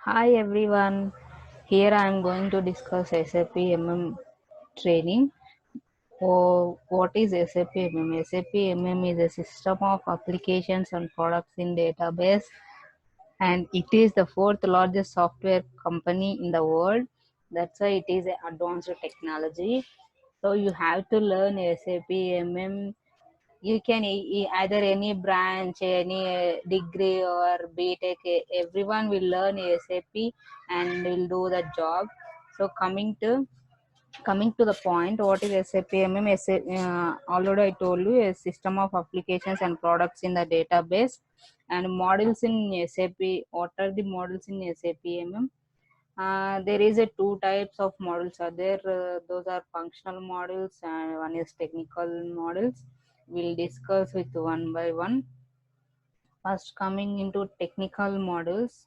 Hi everyone, here I am going to discuss SAP MM training. What is SAP MM? SAP MM is a system of applications and products in database, and it is the fourth largest software company in the world. That's why it is an advanced technology. So you have to learn SAP MM. You can either any branch, any degree or BTech, everyone will learn SAP and will do the job. So coming to the point, what is SAP MM? Already I told you, a system of applications and products in the database. And models in SAP. What are the models in SAP MM? There is a two types of models are there. Those are functional models and one is technical models. We'll discuss with one by one. First, coming into technical models.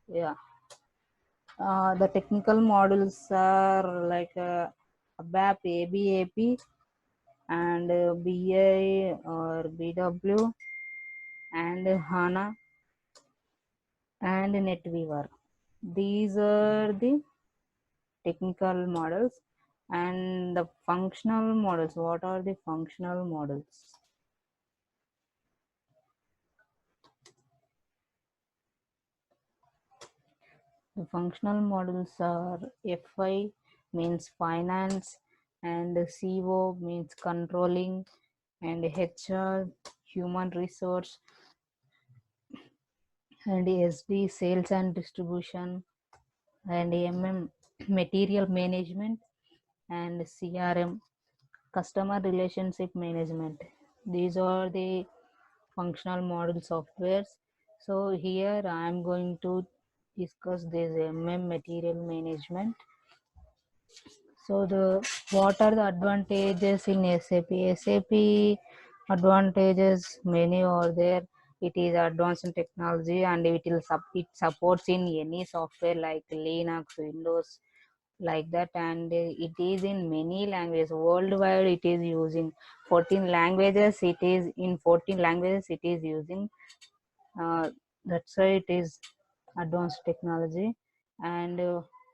Yeah, the technical models are like ABAP, ABAP, and BI or BW, and HANA and NetWeaver. These are the technical models. And the functional models, what are the functional models? The functional models are FI means finance, and CO means controlling, and HR human resource, and SD sales and distribution, and MM material management, and CRM customer relationship management. These are the functional model softwares. So here I am going to discuss this MM material management. So the what are the advantages in SAP? SAP advantages many are there. It is advanced in technology and it supports in any software like Linux, Windows, like that, and it is in many languages worldwide. It is using 14 languages. It is in 14 languages. It is using. Uh, that's why it is advanced technology, and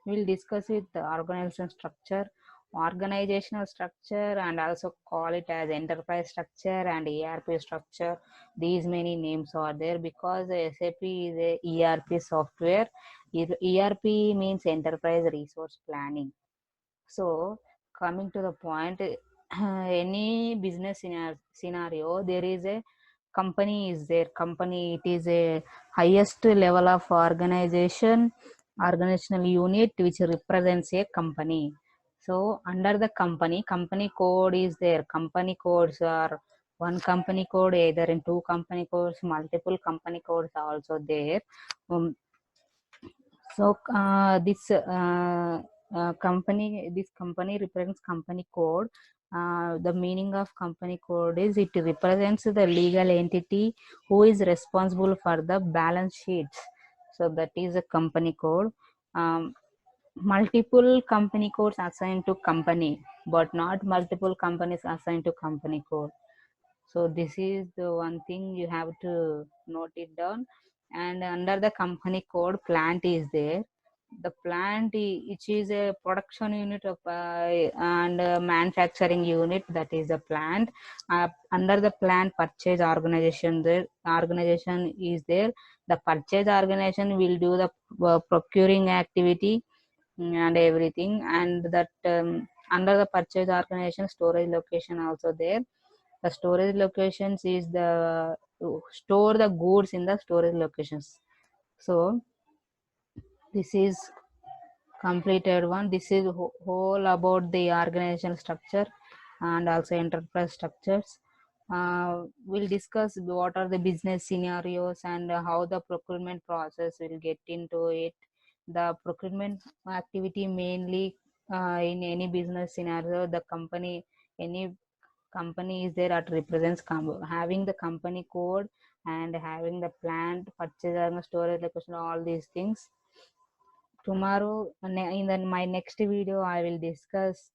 we'll discuss it the organizational structure, and also call it as enterprise structure and ERP structure. These many names are there because SAP is a ERP software. ERP means enterprise resource planning. So coming to the point, any business scenario, there is a company is there. Company, it is a highest level of organizational unit which represents a company. So under the company code is there. Company codes are one company code, either in two company codes, multiple company codes are also there. Um, so this company represents company code. The meaning of company code is it represents the legal entity who is responsible for the balance sheets. So that is a company code. Um, Multiple company codes assigned to company, but not multiple companies assigned to company code. So this is the one thing you have to note it down. And under the company code, plant is there. The plant, which is a production unit of and manufacturing unit, that is the plant. Under the plant purchase organization, the organization is there. The purchase organization will do the procuring activity, and everything. And that under the purchase organization, storage location also there. The storage locations is the store the goods in the storage locations. So this is completed one. This is whole about the organizational structure and also enterprise structures. We'll discuss what are the business scenarios and how the procurement process will get into it. The procurement activity mainly in any business scenario, the company, any company is there that represents having the company code and having the plant purchase and storage location, all these things. Tomorrow in my next video I will discuss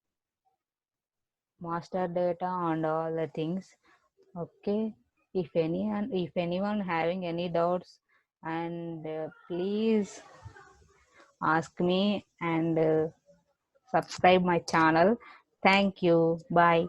master data and all the things. Okay, if anyone having any doubts, and please ask me, and subscribe my channel. Thank you. Bye.